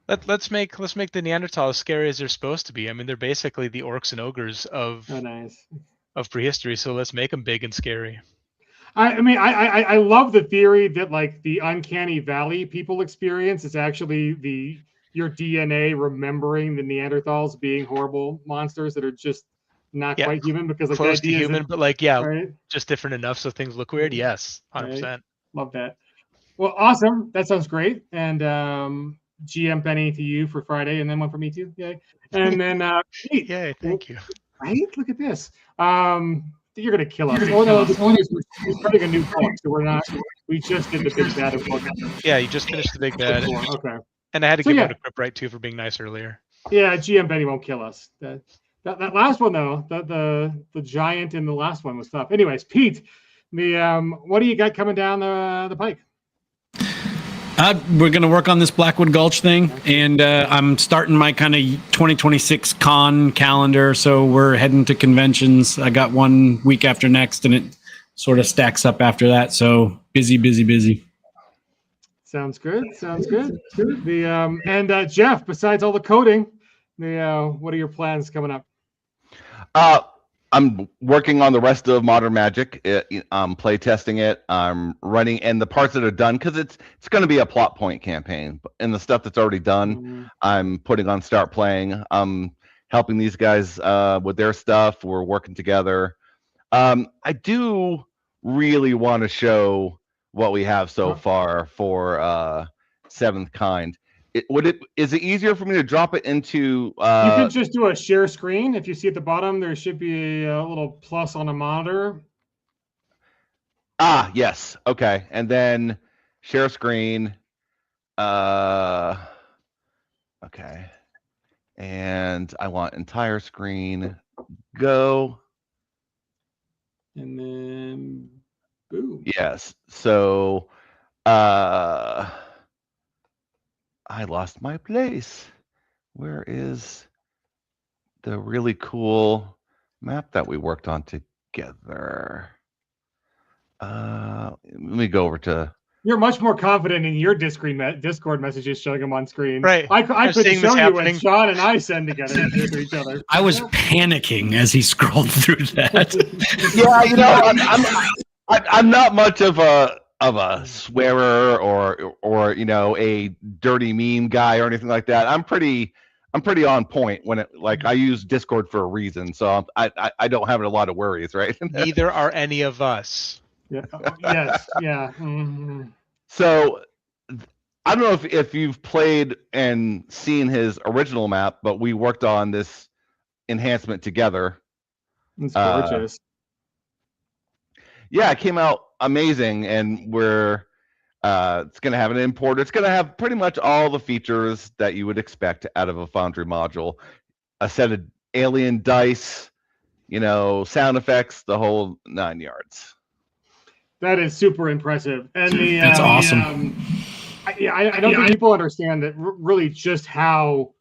let's make the Neanderthals as scary as they're supposed to be. I mean, they're basically the orcs and ogres of Oh, nice. prehistory. So let's make them big and scary. I love the theory that like the uncanny valley people experience is actually your DNA remembering the Neanderthals being horrible monsters that are just not quite human, because like Close the to idea human, is but like right? just different enough so things look weird. Yes, 100%. Right. Love that. Well, awesome. That sounds great. And GM Benny to you for Friday, and then one for me too. Yay. And then Pete, Yay, thank you. right? Look at this. You're gonna kill us. Oh no, this one is we're starting a new book, so we're not. We just did the big bad book. Yeah, you just finished the big bad. Okay. And I had to So, give yeah. one to Crip right too for being nice earlier. Yeah, GM Benny won't kill us. That last one though, the giant in the last one was tough. Anyways, Pete, what do you got coming down the pike? We're going to work on this Blackwood Gulch thing, and I'm starting my kind of 2026 con calendar. So we're heading to conventions. I got one week after next, and it sort of stacks up after that. So busy. Sounds good. And Jeff, besides all the coding, what are your plans coming up? I'm working on the rest of Modern Magic. I'm play testing it. I'm running, and the parts that are done, because it's going to be a plot point campaign. And the stuff that's already done, I'm putting on start playing. I'm helping these guys with their stuff. We're working together. I do really want to show what we have so far for Seventh Kind. Is it easier for me to drop it into you can just do a share screen. If you see at the bottom, there should be a little plus on a monitor. Yes. Okay. And then share screen. Okay. And I want entire screen. Go. And then boom. Yes. So I lost my place. Where is the really cool map that we worked on together? Let me go over to. You're much more confident in your Discord messages showing them on screen. Right. I couldn't show you happening. what Sean and I send together to each other. I was panicking as he scrolled through that. Yeah, I'm not much of a swearer or a dirty meme guy or anything like that. I'm pretty on point when I use Discord for a reason, so I don't have a lot of worries, right? Neither are any of us. Yeah. Yes. Yeah. Mm-hmm. So I don't know if you've played and seen his original map, but we worked on this enhancement together. It's gorgeous. Yeah, it came out amazing, and we're it's going to have an importer. It's going to have pretty much all the features that you would expect out of a Foundry module. A set of alien dice, sound effects, the whole 9 yards. That is super impressive, and that's awesome. I don't think people understand that really just how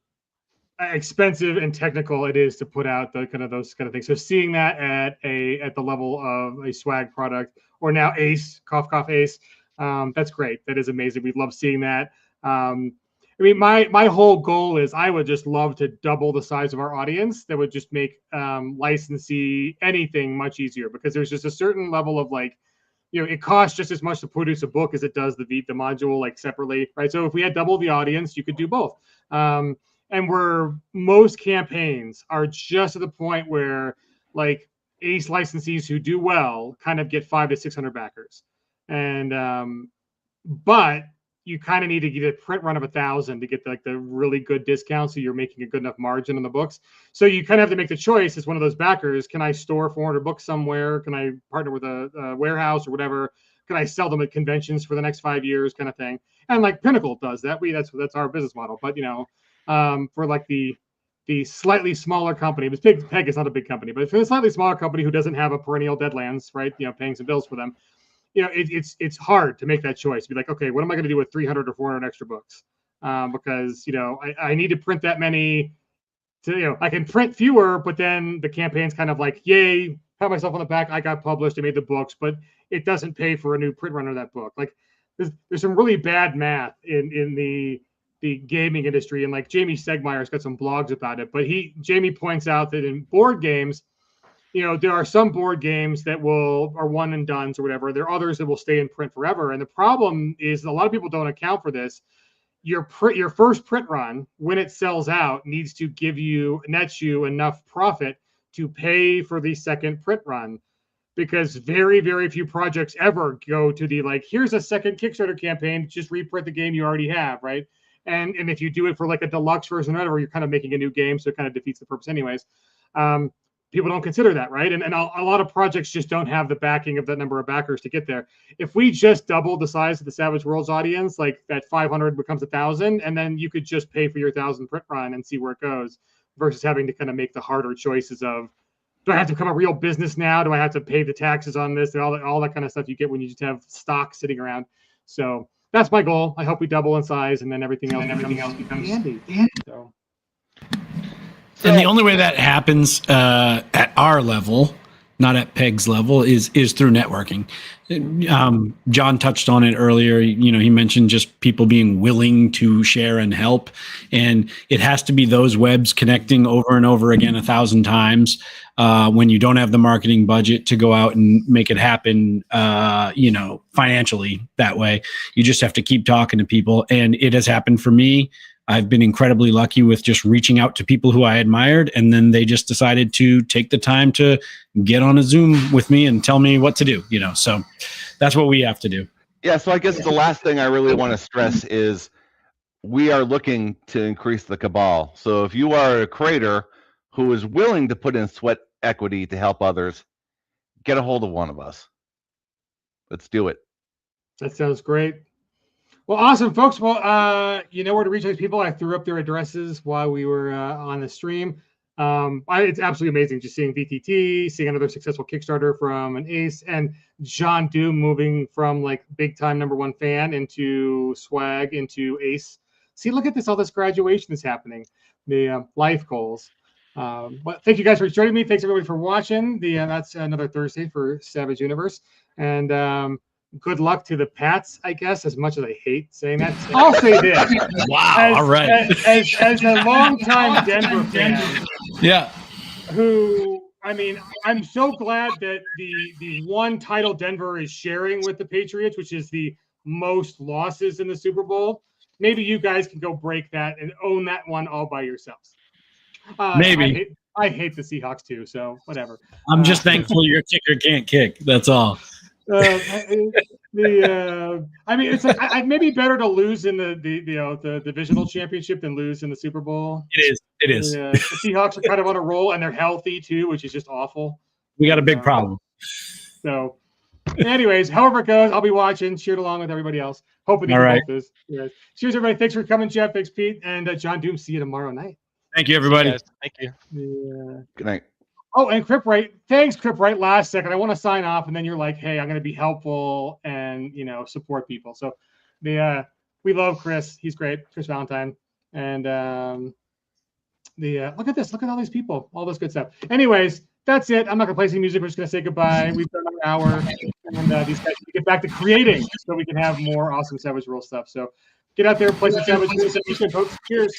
expensive and technical it is to put out those kind of things. So seeing that at the level of a swag product, or now Ace, cough Ace, that's great. That is amazing. We love seeing that. My whole goal is I would just love to double the size of our audience. That would just make licensee anything much easier, because there's just a certain level of it costs just as much to produce a book as it does the module separately, right? So if we had double the audience, you could do both. And most campaigns are just at the point where Ace licensees who do well kind of get 500 to 600 backers. And but you kind of need to get a print run of 1,000 to get like the really good discount, so you're making a good enough margin on the books. So you kind of have to make the choice as one of those backers. Can I store 400 books somewhere? Can I partner with a warehouse or whatever? Can I sell them at conventions for the next 5 years, kind of thing? And like Pinnacle does that. That's our business model. But for like the slightly smaller company, but Peg is not a big company, but for the slightly smaller company who doesn't have a perennial Deadlands, right? Paying some bills for them. It's hard to make that choice. Be like, okay, what am I going to do with 300 or 400 extra books? Because I need to print that many. I can print fewer, but then the campaign's kind of like, yay, pat myself on the back. I got published. I made the books, but it doesn't pay for a new print run of that book. Like, there's some really bad math in the gaming industry, and like Jamie Stegmeier's got some blogs about it. But Jamie points out that in board games, there are some board games that are one and dones or whatever. There are others that will stay in print forever. And the problem is a lot of people don't account for this. Your first print run, when it sells out, needs to nets you enough profit to pay for the second print run, because very, very few projects ever go to the like, here's a second Kickstarter campaign, just reprint the game you already have, right? And if you do it for like a deluxe version or whatever, you're kind of making a new game, so it kind of defeats the purpose anyways. People don't consider that, right? And a lot of projects just don't have the backing of that number of backers to get there. If we just doubled the size of the Savage Worlds audience, like that 500 becomes 1,000, and then you could just pay for your 1,000 print run and see where it goes, versus having to kind of make the harder choices of, do I have to become a real business now? Do I have to pay the taxes on this? And all that kind of stuff you get when you just have stock sitting around. So that's my goal. I hope we double in size, and then everything else becomes handy. And the only way that happens at our level, not at Peg's level, is through networking. John touched on it earlier. He mentioned just people being willing to share and help, and it has to be those webs connecting over and over again 1,000 times. When you don't have the marketing budget to go out and make it happen, financially that way, you just have to keep talking to people. And it has happened for me. I've been incredibly lucky with just reaching out to people who I admired, and then they just decided to take the time to get on a Zoom with me and tell me what to do, so that's what we have to do. Yeah. So I guess the last thing I really want to stress is we are looking to increase the Cabal. So if you are a creator who is willing to put in sweat equity to help others, get a hold of one of us. Let's do it. That sounds great. Well, awesome, folks. Well, you know where to reach these people. I threw up their addresses while we were on the stream. It's absolutely amazing just seeing VTT, seeing another successful Kickstarter from an ace, and JohnDoom moving from like big time #1 fan into swag into ace. See, look at this, all this graduation that's happening, the life goals. But thank you guys for joining me. Thanks everybody for watching. That's another Thursday for Savage Universe, and good luck to the Pats, I guess, as much as I hate saying that. I'll say this. Wow. All right. As a longtime Denver fan. Yeah. I'm so glad that the one title Denver is sharing with the Patriots, which is the most losses in the Super Bowl. Maybe you guys can go break that and own that one all by yourselves. Maybe. I hate the Seahawks too, so whatever. I'm just thankful your kicker can't kick. That's all. It's like maybe better to lose in the divisional championship than lose in the Super Bowl. It is. The Seahawks are kind of on a roll, and they're healthy too, which is just awful. We got a big problem. So, anyways, however it goes, I'll be watching, cheered along with everybody else. Hoping all right. This. Yes. Cheers, everybody. Thanks for coming, Jeff. Thanks, Pete, and JohnDoom. See you tomorrow night. Thank you, everybody. Yes, thank you. Good night. Oh, and Cripwright, thanks, Cripwright. Last second, I want to sign off, and then you're like, "Hey, I'm going to be helpful and support people." So, we love Chris. He's great, Chris Valentine, and look at this, look at all these people, all this good stuff. Anyways, that's it. I'm not going to play some music. We're just going to say goodbye. We've done an hour, and these guys can get back to creating so we can have more awesome Savage World stuff. So, get out there, play some Savage World stuff. Cheers.